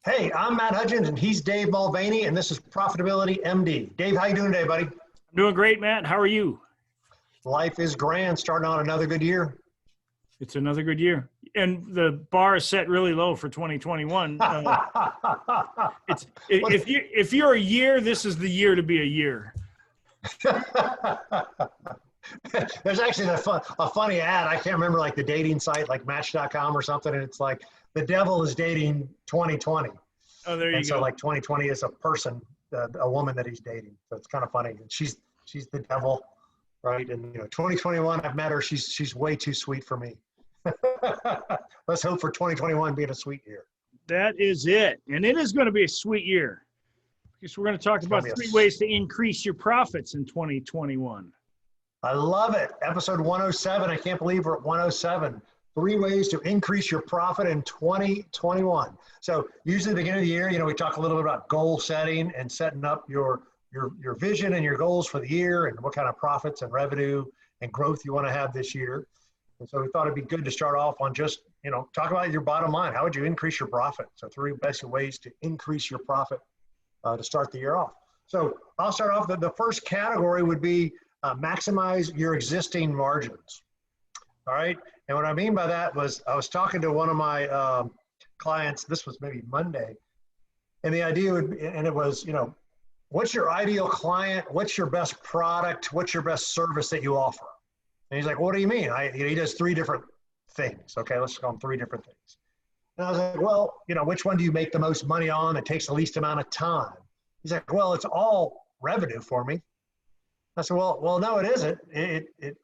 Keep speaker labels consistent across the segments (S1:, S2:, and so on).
S1: Hey, I'm Matt Hudgens, and he's Dave Mulvaney, and this is Profitability MD. Dave, how you doing today, buddy?
S2: I'm doing great, Matt. How are you?
S1: Life is grand, starting on another good year.
S2: It's another good year. And the bar is set really low for 2021. It's if you're a year, this is the year to be a year.
S1: There's actually a funny ad. I can't remember, like the dating site, like Match.com or something, and it's like the devil is dating 2020.
S2: Oh, there you
S1: And so,
S2: go.
S1: like 2020 is a person, a woman that he's dating. So it's kind of funny. And she's the devil, right? And 2021, I've met her. She's way too sweet for me. Let's hope for 2021 being a sweet year.
S2: That is it. And it is going to be a sweet year. Because we're going to talk about 3 ways to increase your profits in 2021.
S1: I love it. Episode 107. I can't believe we're at 107. 3 ways to increase your profit in 2021. So usually at the beginning of the year, we talk a little bit about goal setting and setting up your vision and your goals for the year and what kind of profits and revenue and growth you want to have this year. And so we thought it'd be good to start off on just, talk about your bottom line. How would you increase your profit? So 3 best ways to increase your profit to start the year off. So I'll start off. The first category would be maximize your existing margins. All right. And what I mean by that was I was talking to one of my clients. This was maybe Monday. And the idea was, what's your ideal client? What's your best product? What's your best service that you offer? And he's like, what do you mean? He does 3 different things. Okay. Let's call them 3 different things. And I was like, well, which one do you make the most money on that takes the least amount of time? He's like, well, it's all revenue for me. I said, well, no, it isn't.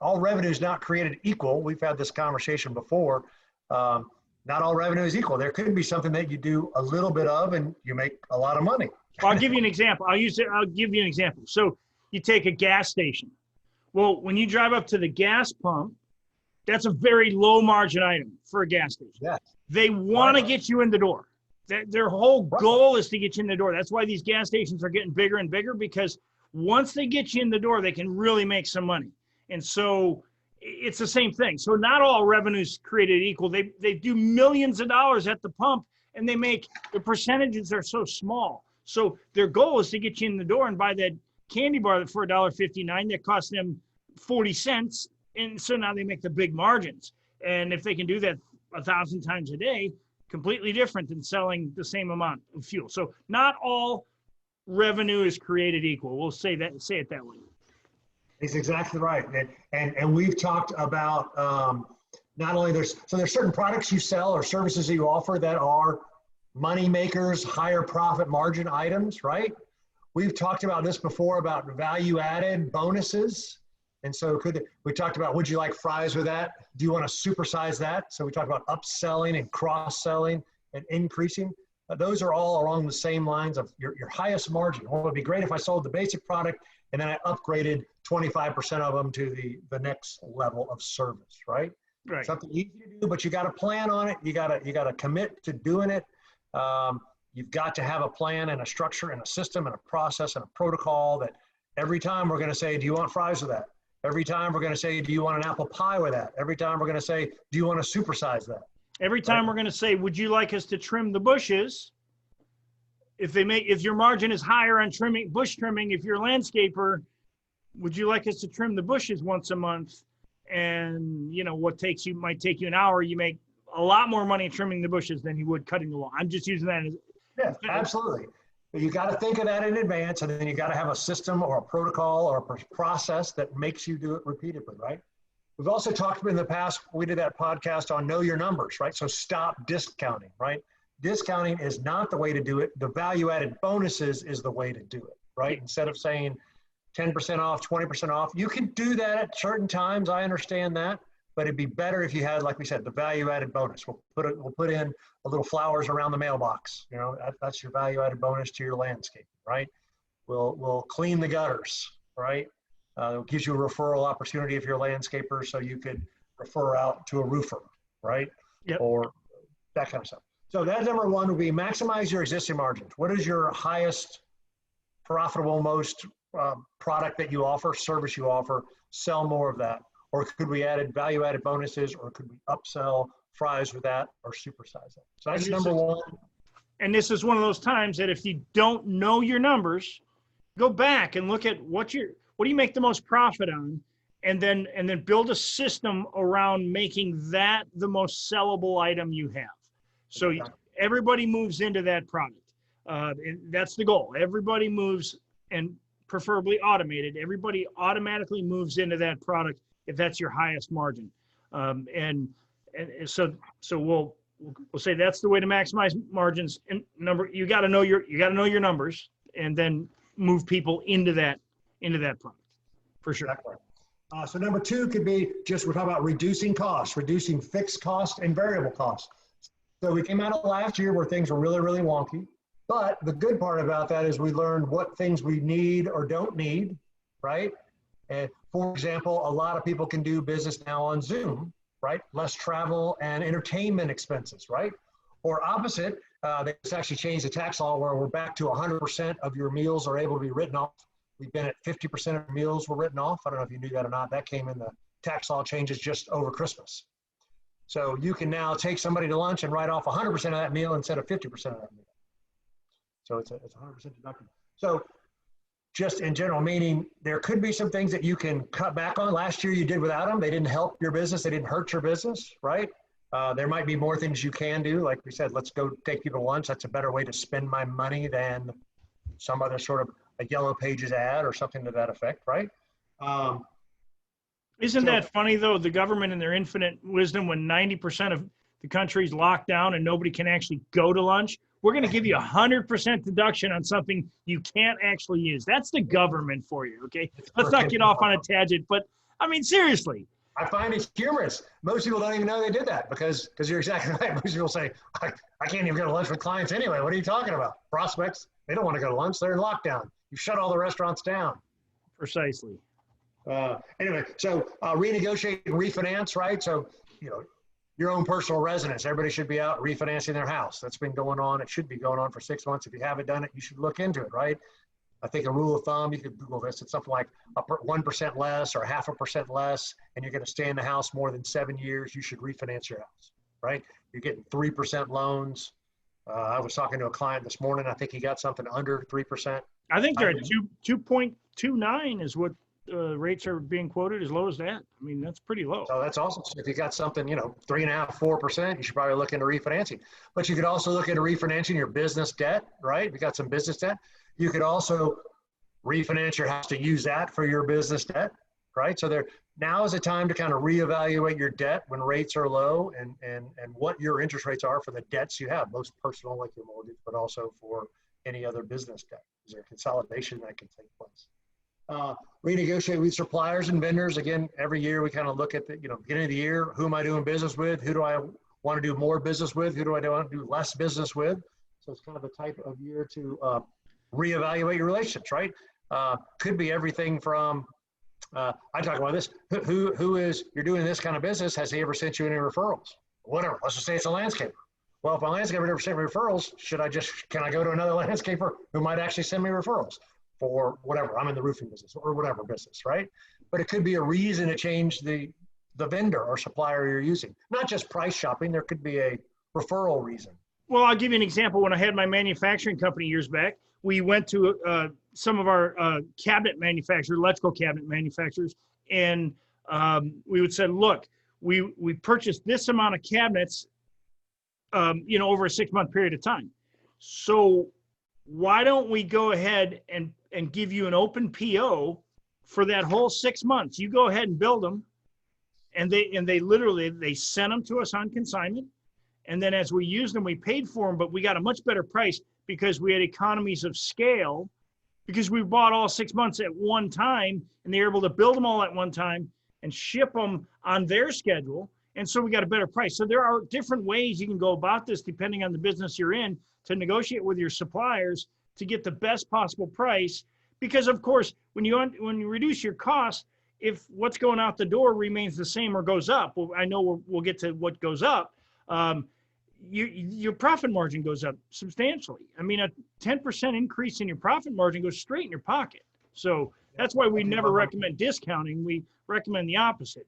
S1: All revenue is not created equal. We've had this conversation before. Not all revenue is equal. There could be something that you do a little bit of and you make a lot of money.
S2: Well, I'll give you an example. I'll give you an example. So you take a gas station. Well, when you drive up to the gas pump, that's a very low margin item for a gas station.
S1: Yes.
S2: They want to get you in the door. Their whole goal is to get you in the door. That's why these gas stations are getting bigger and bigger, because once they get you in the door, they can really make some money. And so it's the same thing. So not all revenues created equal. They do millions of dollars at the pump, and the percentages are so small. So their goal is to get you in the door and buy that candy bar for $1.59 that cost them 40 cents. And so now they make the big margins. And if they can do that 1,000 times a day, completely different than selling the same amount of fuel. So not all revenue is created equal. We'll say it that way.
S1: It's exactly right. And we've talked about not only there's certain products you sell or services that you offer that are money makers, higher profit margin items, right? We've talked about this before about value added bonuses. And so we talked about, would you like fries with that? Do you want to supersize that? So we talked about upselling and cross-selling and increasing. Those are all along the same lines of your highest margin. Well, it would be great if I sold the basic product and then I upgraded 25% of them to the next level of service, right?
S2: Right.
S1: Something easy to do, but you got to plan on it. You got to commit to doing it. You've got to have a plan and a structure and a system and a process and a protocol that every time we're going to say, do you want fries with that? Every time we're going to say, do you want an apple pie with that? Every time we're going to say, do you want to supersize that?
S2: Every time we're going to say, would you like us to trim the bushes? If your margin is higher on bush trimming, if you're a landscaper, would you like us to trim the bushes once a month? And what might take you an hour, you make a lot more money trimming the bushes than you would cutting the lawn. I'm just using that as
S1: absolutely. But you got to think of that in advance, and then you got to have a system or a protocol or a process that makes you do it repeatedly, right? We've also talked in the past, we did that podcast on know your numbers, right? So stop discounting, right? Discounting is not the way to do it. The value-added bonuses is the way to do it, right? Instead of saying 10% off, 20% off, you can do that at certain times. I understand that, but it'd be better if you had, like we said, the value-added bonus. We'll put in a little flowers around the mailbox. That's your value-added bonus to your landscape, right? We'll clean the gutters, right? It gives you a referral opportunity if you're a landscaper, so you could refer out to a roofer, right?
S2: Yep.
S1: Or that kind of stuff. So that number 1 would be maximize your existing margins. What is your highest profitable, most product that you offer, service you offer? Sell more of that. Or could we add value-added bonuses, or could we upsell fries with that or supersize that? So that's number 1.
S2: And this is one of those times that if you don't know your numbers, go back and look at what do you make the most profit on, and then build a system around making that the most sellable item you have. So everybody moves into that product. And that's the goal. Everybody moves, and preferably automated. Everybody automatically moves into that product if that's your highest margin. And so we'll say that's the way to maximize margins. And you got to know your numbers, and then move people into that product for sure.
S1: Exactly. So number 2 could be we're talking about reducing costs, reducing fixed costs and variable costs. So we came out of last year where things were really, really wonky. But the good part about that is we learned what things we need or don't need, right? And for example, a lot of people can do business now on Zoom, right? Less travel and entertainment expenses, right? Or opposite, they just actually changed the tax law where we're back to 100% of your meals are able to be written off. We've been at 50% of meals were written off. I don't know if you knew that or not. That came in the tax law changes just over Christmas. So you can now take somebody to lunch and write off 100% of that meal instead of 50% of that meal. So it's 100% deductible. So just in general, meaning there could be some things that you can cut back on. Last year you did without them. They didn't help your business. They didn't hurt your business, right? There might be more things you can do. Like we said, let's go take people to lunch. That's a better way to spend my money than some other sort of a Yellow Pages ad or something to that effect, right?
S2: Isn't that funny though? The government in their infinite wisdom, when 90% of the country's locked down and nobody can actually go to lunch, we're going to give you 100% deduction on something you can't actually use. That's the government for you, okay? Let's not get off on a tangent, but I mean, seriously.
S1: I find it humorous. Most people don't even know they did that because you're exactly right. Most people say, I can't even go to lunch with clients anyway. What are you talking about? Prospects, they don't want to go to lunch. They're in lockdown. You shut all the restaurants down.
S2: Precisely.
S1: Anyway, so renegotiate and refinance, right? So, your own personal residence. Everybody should be out refinancing their house. That's been going on. It should be going on for 6 months. If you haven't done it, you should look into it, right? I think a rule of thumb, you could Google this, it's something like 1% less or 0.5% less, and you're going to stay in the house more than 7 years, you should refinance your house, right? You're getting 3% loans. I was talking to a client this morning. I think he got something under 3%.
S2: I think they're at 2.29 is what rates are being quoted, as low as that. I mean, that's pretty low.
S1: So that's awesome. So if you got something, 3.5%, 4%, you should probably look into refinancing. But you could also look into refinancing your business debt, right? If you got some business debt, you could also refinance your house to use that for your business debt, right? So now is the time to kind of reevaluate your debt when rates are low and what your interest rates are for the debts you have, most personal like your mortgage, but also for any other business debt. Is there consolidation that can take place? Renegotiate with suppliers and vendors. Again, every year we kind of look at the, beginning of the year, who am I doing business with? Who do I want to do more business with? Who do I want to do less business with? So it's kind of a type of year to reevaluate your relationships, right? Could be everything from, I talk about this, who is, you're doing this kind of business, has he ever sent you any referrals? Whatever, let's just say it's a landscaper. Well, if a landscaper never sent me referrals, can I go to another landscaper who might actually send me referrals for whatever, I'm in the roofing business or whatever business, right? But it could be a reason to change the vendor or supplier you're using. Not just price shopping, there could be a referral reason.
S2: Well, I'll give you an example. When I had my manufacturing company years back, we went to some of our cabinet manufacturers, electrical cabinet manufacturers, and we would say, look, we purchased this amount of cabinets, over a 6-month period of time. So why don't we go ahead and give you an open PO for that whole 6 months? You go ahead and build them, and they literally sent them to us on consignment. And then as we used them, we paid for them, but we got a much better price because we had economies of scale because we bought all 6 months at one time, and they were able to build them all at one time and ship them on their schedule. And so we got a better price. So there are different ways you can go about this depending on the business you're in to negotiate with your suppliers to get the best possible price. Because of course, when you reduce your costs, if what's going out the door remains the same or goes up, well, I know we'll get to what goes up, your profit margin goes up substantially. I mean, a 10% increase in your profit margin goes straight in your pocket. So that's why we never recommend discounting. We recommend the opposite,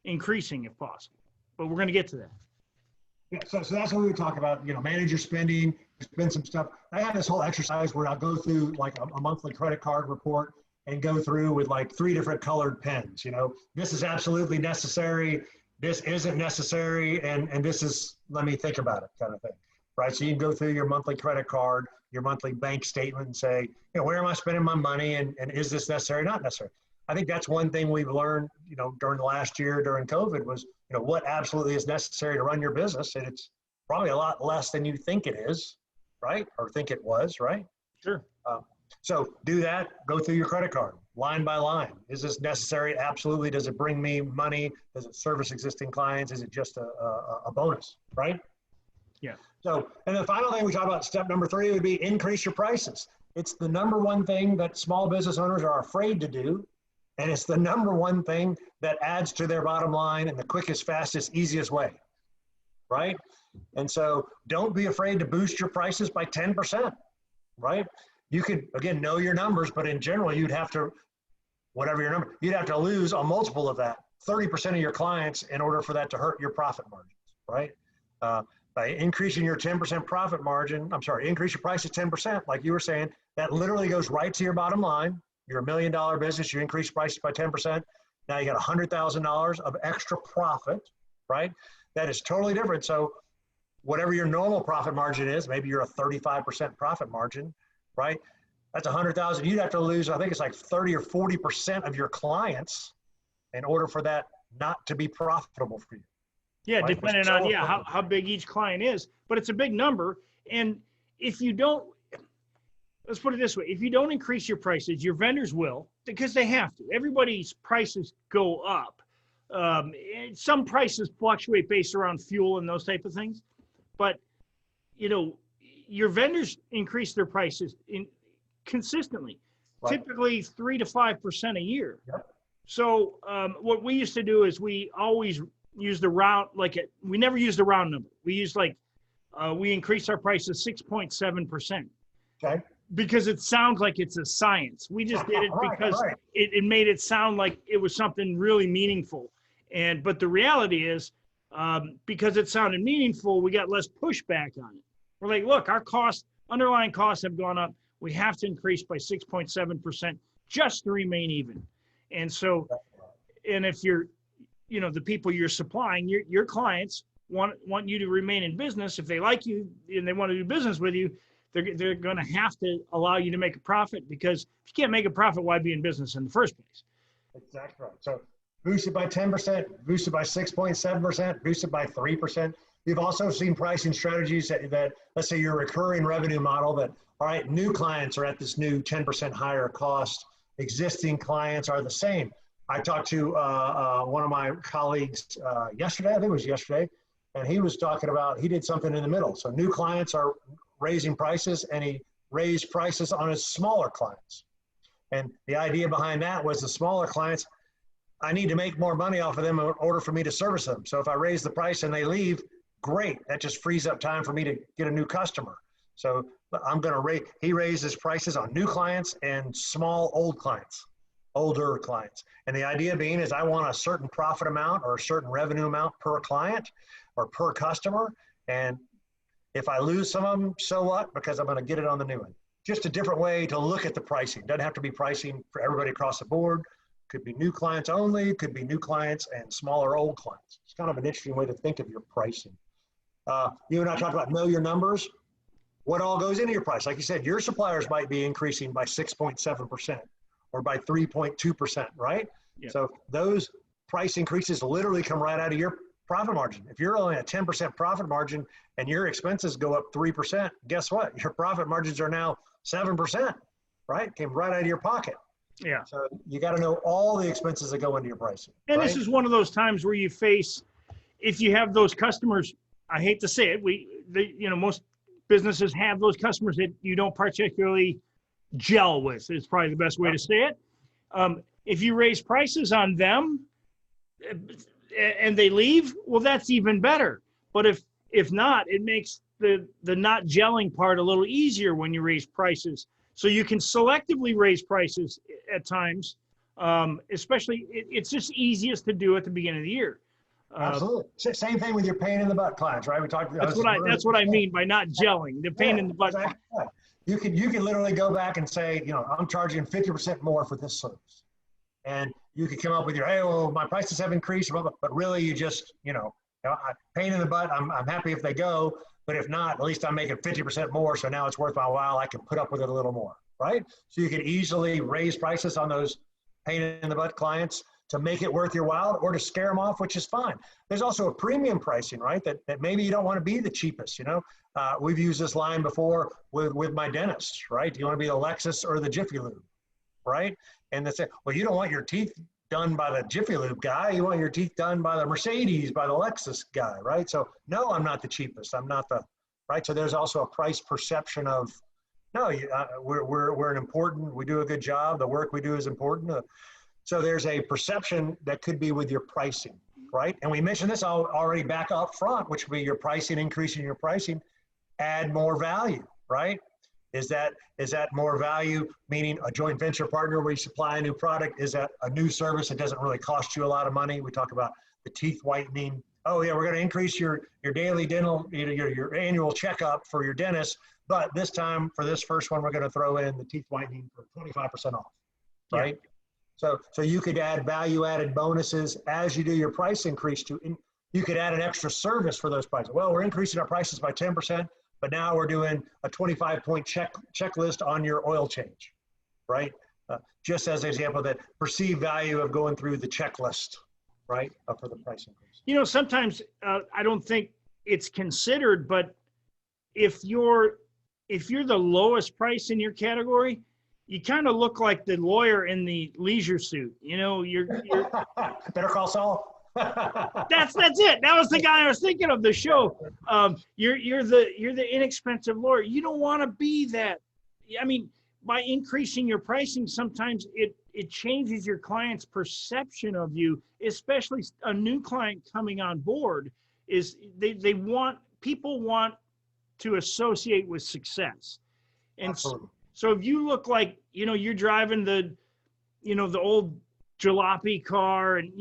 S2: increasing if possible. But we're going to get to that.
S1: Yeah, so that's what we would talk about, manage your spending, spend some stuff. I have this whole exercise where I'll go through like a monthly credit card report and go through with like 3 different colored pens. This is absolutely necessary, this isn't necessary, and this is, let me think about it kind of thing, right? So you can go through your monthly credit card, your monthly bank statement and say, where am I spending my money, and is this necessary, not necessary? I think that's one thing we've learned, during the last year during COVID was, what absolutely is necessary to run your business. And it's probably a lot less than you think it is, right? Or think it was, right?
S2: Sure.
S1: So do that, go through your credit card line by line. Is this necessary? Absolutely. Does it bring me money? Does it service existing clients? Is it just a bonus, right?
S2: Yeah.
S1: So, and the final thing we talk about, step number 3, would be increase your prices. It's the number one thing that small business owners are afraid to do. And it's the number one thing that adds to their bottom line in the quickest, fastest, easiest way, right? And so don't be afraid to boost your prices by 10%, right? You could, again, know your numbers, but in general, you'd have to, whatever your number, you'd have to lose a multiple of that, 30% of your clients in order for that to hurt your profit margins, right? By increasing your 10% profit margin, increase your prices 10%, like you were saying, that literally goes right to your bottom line. You're $1 million business, you increase prices by 10%. Now you got $100,000 of extra profit, right? That is totally different. So whatever your normal profit margin is, maybe you're a 35% profit margin, right? That's 100,000. You'd have to lose, I think it's like 30 or 40% of your clients in order for that not to be profitable for you.
S2: Yeah,
S1: right?
S2: depending on how big each client is, but it's a big number. And if you don't, let's put it this way, if you don't increase your prices, your vendors will, because they have to. Everybody's prices go up. Some prices fluctuate based around fuel and those type of things, but your vendors increase their prices consistently, right. Typically 3 to 5% a year.
S1: Yep.
S2: So what we used to do is we always use the round, we never used the round number. We used we increased our prices 6.7%.
S1: Okay.
S2: Because it sounds like it's a science. We just did it because it made it sound like it was something really meaningful. But the reality is, because it sounded meaningful, we got less pushback on it. We're like, look, our underlying costs have gone up. We have to increase by 6.7% just to remain even. And so, and if you're, the people you're supplying, your clients want you to remain in business. If they like you and they want to do business with you, they're going to have to allow you to make a profit, because if you can't make a profit, why be in business in the first place?
S1: Exactly right. So boosted by 10%, boosted by 6.7%, boosted by 3%. You've also seen pricing strategies that let's say your recurring revenue model that, all right, new clients are at this new 10% higher cost. Existing clients are the same. I talked to one of my colleagues yesterday, I think it was yesterday, and he was talking about, he did something in the middle. So new clients are raising prices, and he raised prices on his smaller clients. And the idea behind that was the smaller clients, I need to make more money off of them in order for me to service them. So if I raise the price and they leave, great. That just frees up time for me to get a new customer. So I'm going to he raises prices on new clients and older clients. And the idea being is I want a certain profit amount or a certain revenue amount per client or per customer. And if I lose some of them, so what? Because I'm going to get it on the new one. Just a different way to look at the pricing. Doesn't have to be pricing for everybody across the board. Could be new clients only, could be new clients and smaller old clients. It's kind of an interesting way to think of your pricing. You and I talked about know your numbers. What all goes into your price? Like you said, your suppliers might be increasing by 6.7% or by 3.2%, right? Yeah. So those price increases literally come right out of your profit margin. If you're only a 10% profit margin and your expenses go up 3%, guess what? Your profit margins are now 7%, right? Came right out of your pocket.
S2: Yeah.
S1: So you got to know all the expenses that go into your pricing.
S2: And
S1: right?
S2: This is one of those times where you face, if you have those customers, I hate to say it, most businesses have those customers that you don't particularly gel with. It's probably the best way to say it. If you raise prices on them and they leave, well, that's even better. But if not, it makes the not gelling part a little easier when you raise prices. So you can selectively raise prices at times, especially it's just easiest to do at the beginning of the year.
S1: Absolutely. Same thing with your pain in the butt clients, right? We talked.
S2: That's what I mean by not gelling. The pain in the butt.
S1: Exactly. You can literally go back and say, I'm charging 50% more for this service, and you could come up with your, hey, well, my prices have increased, but really you just, pain in the butt. I'm happy if they go, but if not, at least I'm making 50% more. So now it's worth my while. I can put up with it a little more, right? So you can easily raise prices on those pain in the butt clients to make it worth your while or to scare them off, which is fine. There's also a premium pricing, right? That maybe you don't want to be the cheapest, We've used this line before with my dentist, right? Do you want to be the Lexus or the Jiffy Lube, right? And they say, well, you don't want your teeth done by the Jiffy Lube guy. You want your teeth done by the Mercedes, by the Lexus guy, right? So no, I'm not the cheapest. I'm not the, right? So there's also a price perception of, no, we're an important, we do a good job. The work we do is important. So there's a perception that could be with your pricing, right? And we mentioned this already back up front, which would be your pricing, increasing your pricing, add more value, right? Is that more value, meaning a joint venture partner where you supply a new product? Is that a new service that doesn't really cost you a lot of money? We talk about the teeth whitening. Oh yeah, we're going to increase your daily dental, your annual checkup for your dentist, but this time for this first one, we're going to throw in the teeth whitening for 25% off, right? Yeah. So you could add value-added bonuses as you do your price increase you could add an extra service for those prices. Well, we're increasing our prices by 10%, but now we're doing a 25-point checklist on your oil change, right? Just as an example, that perceived value of going through the checklist, right, for the price increase.
S2: Sometimes I don't think it's considered, but if you're the lowest price in your category, you kind of look like the lawyer in the leisure suit. You're
S1: Better Call Saul.
S2: That's it. That was the guy I was thinking of, the show. You're the inexpensive lawyer. You don't want to be that. I mean, by increasing your pricing, sometimes it changes your client's perception of you, especially a new client coming on board. Is people want to associate with success, and so if you look like you're driving the old jalopy car, and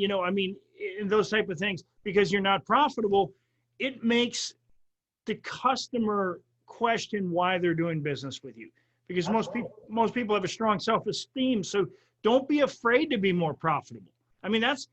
S2: and those type of things, because you're not profitable, it makes the customer question why they're doing business with you, because most people have a strong self-esteem. So don't be afraid to be more profitable. I mean, that's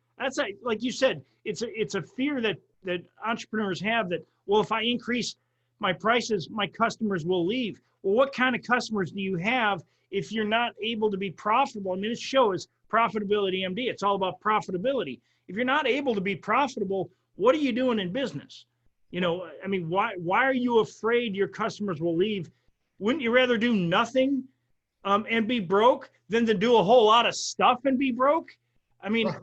S2: like you said, it's a fear that entrepreneurs have, that, well, if I increase my prices, my customers will leave. Well, what kind of customers do you have if you're not able to be profitable? I mean, this show is Profitability MD. It's all about profitability. If you're not able to be profitable, what are you doing in business? I mean, why are you afraid your customers will leave? Wouldn't you rather do nothing and be broke than to do a whole lot of stuff and be broke? I mean,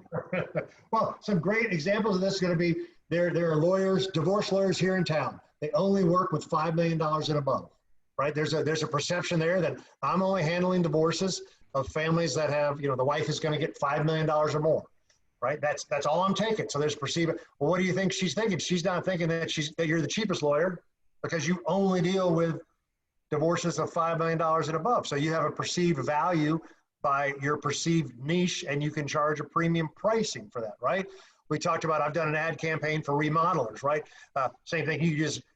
S1: well, some great examples of this is going to be there are lawyers, divorce lawyers here in town. They only work with $5 million and above, right? There's a perception there that I'm only handling divorces of families that have, the wife is going to get $5 million or more, right? That's all I'm taking. So there's perceived. Well, what do you think she's thinking? She's not thinking that you're the cheapest lawyer, because you only deal with divorces of $5 million and above. So you have a perceived value by your perceived niche, and you can charge a premium pricing for that, right? We talked about, I've done an ad campaign for remodelers, right? Same thing.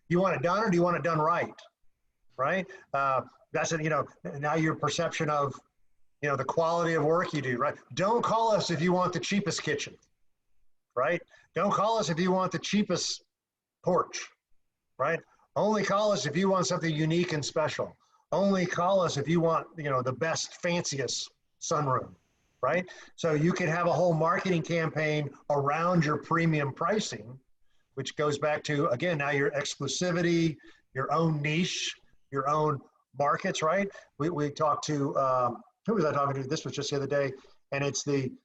S1: You want it done, or do you want it done right? Right? That's it. Now your perception of, the quality of work you do, right? Don't call us if you want the cheapest kitchen, right? Don't call us if you want the cheapest porch, right? Only call us if you want something unique and special. Only call us if you want, the best, fanciest sunroom, right? So you can have a whole marketing campaign around your premium pricing, which goes back to, again, now your exclusivity, your own niche, your own markets, right? We talked to, who was I talking to? This was just the other day. And it's in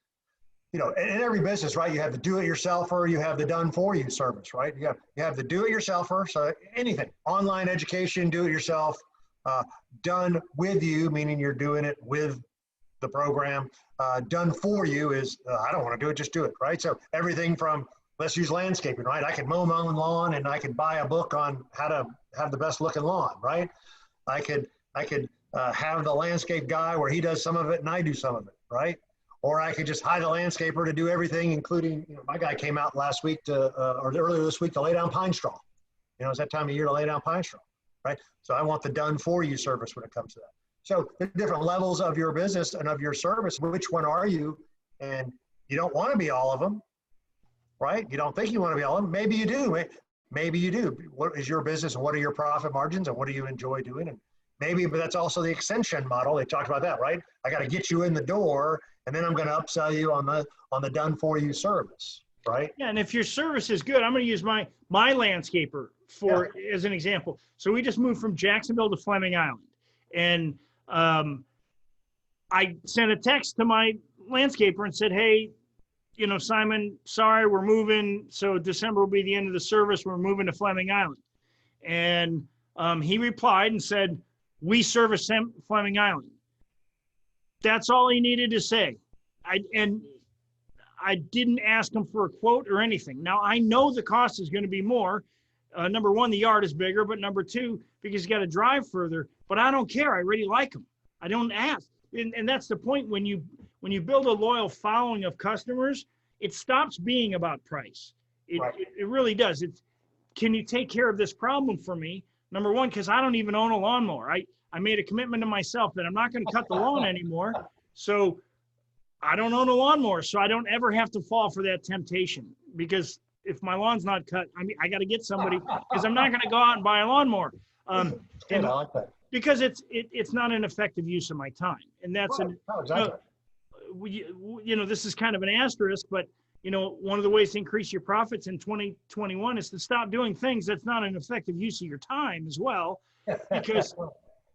S1: every business, right? You have the do-it-yourselfer, you have the done-for-you service, right? You have the do-it-yourselfer, so anything, online education, do-it-yourself, done with you, meaning you're doing it with the program. Done for you is, I don't want to do it, just do it, right? So everything from, let's use landscaping, right? I could mow my own lawn, and I could buy a book on how to have the best looking lawn, right? I could have the landscape guy where he does some of it and I do some of it, right? or I could just hire the landscaper to do everything, including, my guy came out last week or earlier this week to lay down pine straw. It's that time of year to lay down pine straw, right? So I want the done for you service when it comes to that. So the different levels of your business and of your service, which one are you? And you don't want to be all of them, right? You don't think you want to be all of them. Maybe you do. Maybe you do. What is your business and what are your profit margins and what do you enjoy doing? And maybe, but that's also the extension model. They talked about that, right? I got to get you in the door and then I'm going to upsell you on the done for you service, right?
S2: Yeah, and if your service is good, I'm going to use my landscaper as an example. So we just moved from Jacksonville to Fleming Island, and I sent a text to my landscaper and said, "Hey, Simon, sorry, we're moving. So December will be the end of the service. We're moving to Fleming Island." And he replied and said, "We service Fleming Island." That's all he needed to say. I didn't ask him for a quote or anything. Now, I know the cost is going to be more. Number one, the yard is bigger, but number two, because you got to drive further. But I don't care. I really like him. I don't ask. And that's the point. When you build a loyal following of customers, it stops being about price. It really does. Can you take care of this problem for me? Number one, because I don't even own a lawnmower. I made a commitment to myself that I'm not going to cut the lawn anymore. So I don't own a lawnmower, so I don't ever have to fall for that temptation, because if my lawn's not cut, I got to get somebody, because I'm not going to go out and buy a lawnmower.
S1: I like that.
S2: Because it's not an effective use of my time, and that's
S1: exactly.
S2: This is kind of an asterisk, but one of the ways to increase your profits in 2021 is to stop doing things that's not an effective use of your time as well, because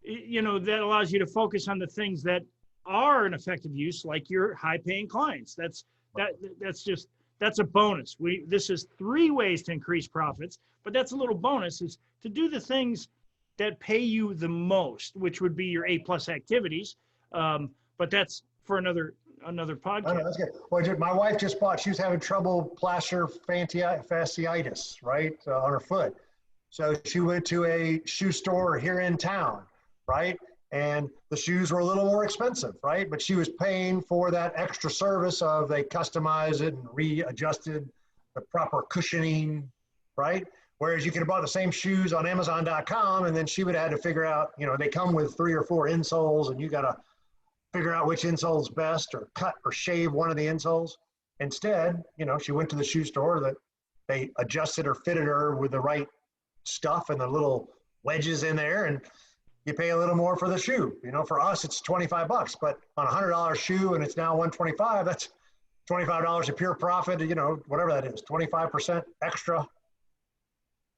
S2: that allows you to focus on the things that are an effective use, like your high-paying clients. That's a bonus. This is 3 ways to increase profits, but that's a little bonus, is to do the things that pay you the most, which would be your A+ activities. But that's for another podcast.
S1: That's good. Well, my wife just bought. She was having trouble plantar fasciitis, right, on her foot. So she went to a shoe store here in town, right? And the shoes were a little more expensive, right? But she was paying for that extra service of they customized it and readjusted the proper cushioning, right? Whereas you could have bought the same shoes on Amazon.com, and then she would have had to figure out, they come with 3 or 4 insoles, and you got to figure out which insole's best, or cut or shave one of the insoles. Instead, she went to the shoe store that they adjusted or fitted her with the right stuff and the little wedges in there, and you pay a little more for the shoe. For us, it's $25, but on a $100 shoe and it's now $125, that's $25 of pure profit, whatever that is, 25% extra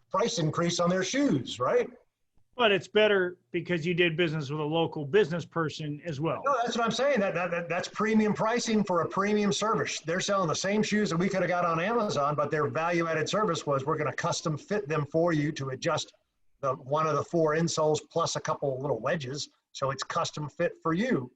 S1: price increase on their shoes, right?
S2: But it's better because you did business with a local business person as well.
S1: No, that's what I'm saying. That's premium pricing for a premium service. They're selling the same shoes that we could have got on Amazon, but their value-added service was, we're going to custom fit them for you to adjust one of the 4 insoles plus a couple little wedges, so it's custom fit for you.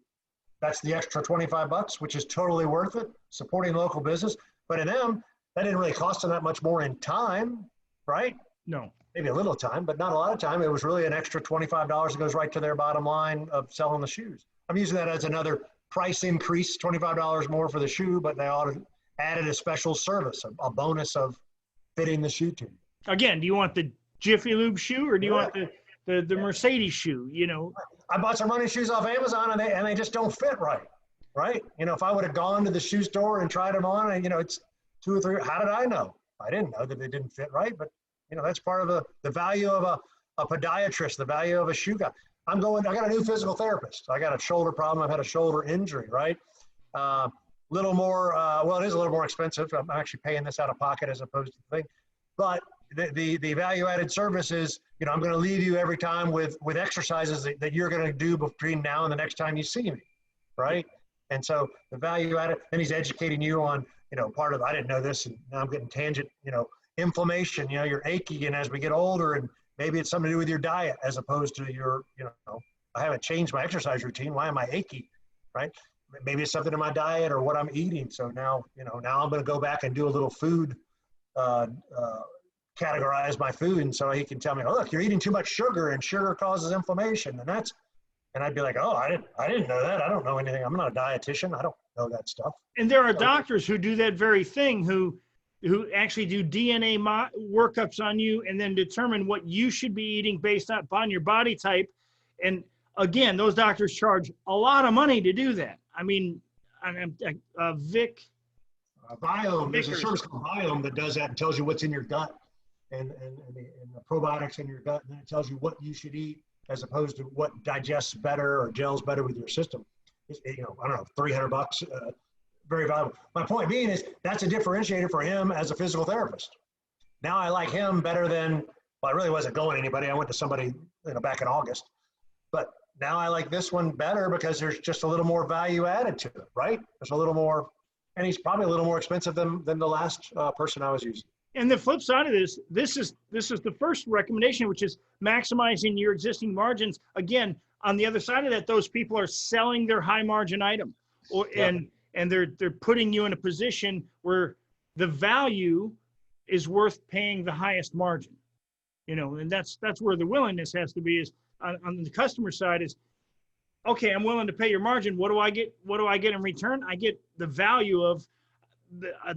S1: That's the extra $25, which is totally worth it, supporting local business. But in them, that didn't really cost them that much more in time, right?
S2: No.
S1: Maybe a little time, but not a lot of time. It was really an extra $25 that goes right to their bottom line of selling the shoes. I'm using that as another price increase, $25 more for the shoe, but they added a special service, a bonus of fitting the shoe to you.
S2: Again, do you want the Jiffy Lube shoe, or do you want the Mercedes shoe?
S1: I bought some running shoes off Amazon, and they just don't fit right? If I would have gone to the shoe store and tried them on, and it's 2 or 3. How did I know? I didn't know that they didn't fit right, but that's part of the value of a podiatrist, the value of a shoe guy. I got a new physical therapist. I got a shoulder problem. I've had a shoulder injury, right? Little more, it is a little more expensive. I'm actually paying this out of pocket as opposed to the thing. But the value-added service is, I'm going to leave you every time with exercises that you're going to do between now and the next time you see me, right? And so the value-added, then he's educating you on, part of, I didn't know this, and now I'm getting tangent, inflammation, you're achy, and as we get older, and maybe it's something to do with your diet as opposed to your, I haven't changed my exercise routine. Why am I achy, right? Maybe it's something in my diet or what I'm eating. So now, now I'm going to go back and do a little food, categorize my food. And so he can tell me, oh, look, you're eating too much sugar, and sugar causes inflammation. And I'd be like, oh, I didn't know that. I don't know anything. I'm not a dietitian. know that stuff.
S2: And there are
S1: So,
S2: doctors who do that very thing, who actually do DNA workups on you and then determine what you should be eating based upon your body type. And again, those doctors charge a lot of money to do that. I mean, Vic.
S1: Biome, there's a
S2: Vickers.
S1: service called Biome that does that and tells you what's in your gut and the probiotics in your gut, and then it tells you what you should eat as opposed to what digests better or gels better with your system. It's, I don't know, $300, very valuable. My point being is that's a differentiator for him as a physical therapist. Now I like him better than, well, I really wasn't going to anybody. I went to somebody back in August, but now I like this one better because there's just a little more value added to it, right? There's a little more, and he's probably a little more expensive than the last person I was using.
S2: And the flip side of this is the first recommendation, which is maximizing your existing margins. Again, on the other side of that, those people are selling their high margin item, and they're putting you in a position where the value is worth paying the highest margin. And that's where the willingness has to be, is on the customer side is, okay, I'm willing to pay your margin. What do I get? What do I get in return? I get the value of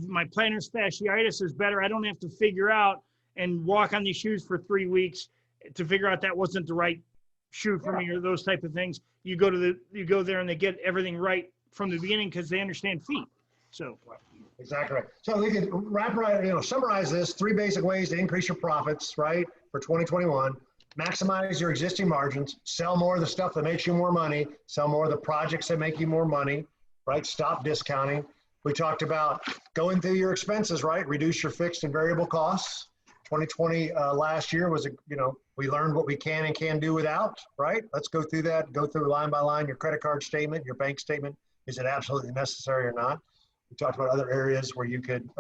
S2: my plantar fasciitis is better. I don't have to figure out and walk on these shoes for 3 weeks to figure out that wasn't the right shoe for me, or those type of things. You go there and they get everything right from the beginning because they understand feet. So
S1: exactly right. So we could summarize this: 3 basic ways to increase your profits, right, for 2021. Maximize your existing margins, sell more of the stuff that makes you more money, sell more of the projects that make you more money, right? Stop discounting. We talked about going through your expenses, right? Reduce your fixed and variable costs. 2020 last year was, we learned what we can and can't do without, right? Let's go through that, go through line by line, your credit card statement, your bank statement. Is it absolutely necessary or not? We talked about other areas where you could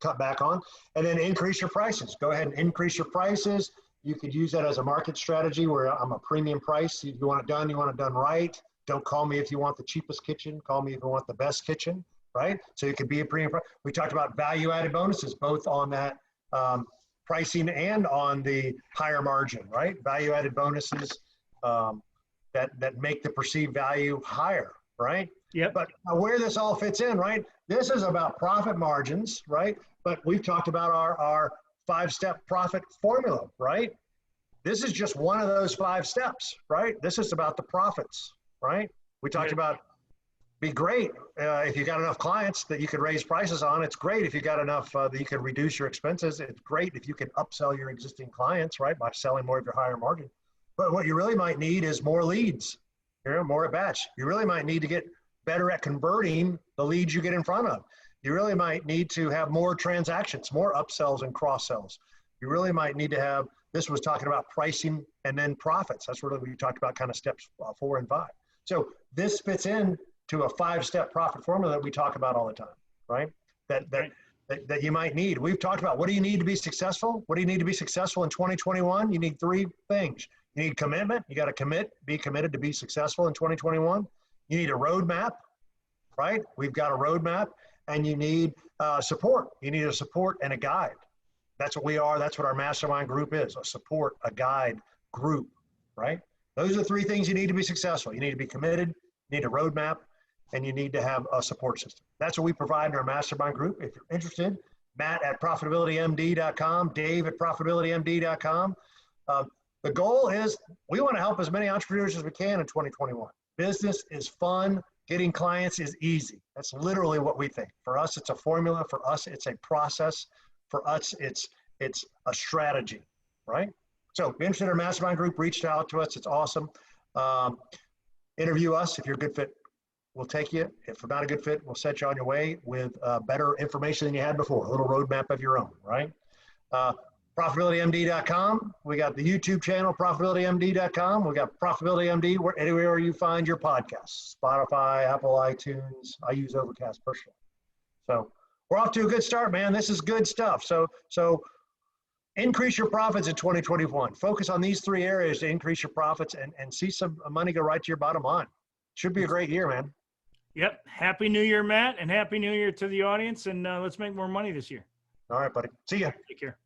S1: cut back on, and then increase your prices. Go ahead and increase your prices. You could use that as a market strategy where I'm a premium price. If you want it done, you want it done right. Don't call me if you want the cheapest kitchen. Call me if you want the best kitchen, right? So it could be a premium price. We talked about value-added bonuses, both on that pricing and on the higher margin, right? Value-added bonuses that make the perceived value higher, right?
S2: yeah.
S1: But where this all fits in, right? This is about profit margins, right? But we've talked about our 5-step profit formula, right? This is just one of those 5 steps, right? This is about the profits, right? We talked about be great if you got enough clients that you could raise prices on. It's great if you got enough that you can reduce your expenses. It's great if you can upsell your existing clients, right, by selling more of your higher margin. But what you really might need is more leads, more at bats. You really might need to get better at converting the leads you get in front of. You really might need to have more transactions, more upsells and cross sells. You really might need to have, this was talking about pricing and then profits. That's what we talked about, kind of steps 4 and 5. So this fits in to a 5-step profit formula that we talk about all the time, right? That you might need. We've talked about, what do you need to be successful? What do you need to be successful in 2021? You need 3 things. You need commitment. You got to be committed to be successful in 2021. You need a roadmap, right? We've got a roadmap. And you need support. You need a support and a guide. That's what we are. That's what our mastermind group is, a support, a guide group, right? Those are the 3 things you need to be successful. You need to be committed, you need a roadmap, and you need to have a support system. That's what we provide in our mastermind group. If you're interested, Matt at profitabilitymd.com, Dave at profitabilitymd.com. The goal is we want to help as many entrepreneurs as we can in 2021. Business is fun. Getting clients is easy. That's literally what we think. For us, it's a formula. For us, it's a process. For us, it's a strategy, right? So if you're interested in our mastermind group, reach out to us. It's awesome. Interview us. If you're a good fit, we'll take you. If we're not a good fit, we'll set you on your way with better information than you had before, a little roadmap of your own, right? ProfitabilityMD.com. We got the YouTube channel, ProfitabilityMD.com. We got ProfitabilityMD anywhere you find your podcasts, Spotify, Apple, iTunes. I use Overcast personally. So we're off to a good start, man. This is good stuff. So increase your profits in 2021. Focus on these 3 areas to increase your profits and see some money go right to your bottom line. Should be a great year, man.
S2: Yep. Happy New Year, Matt, and Happy New Year to the audience. And let's make more money this year.
S1: All right, buddy. See ya.
S2: Take care.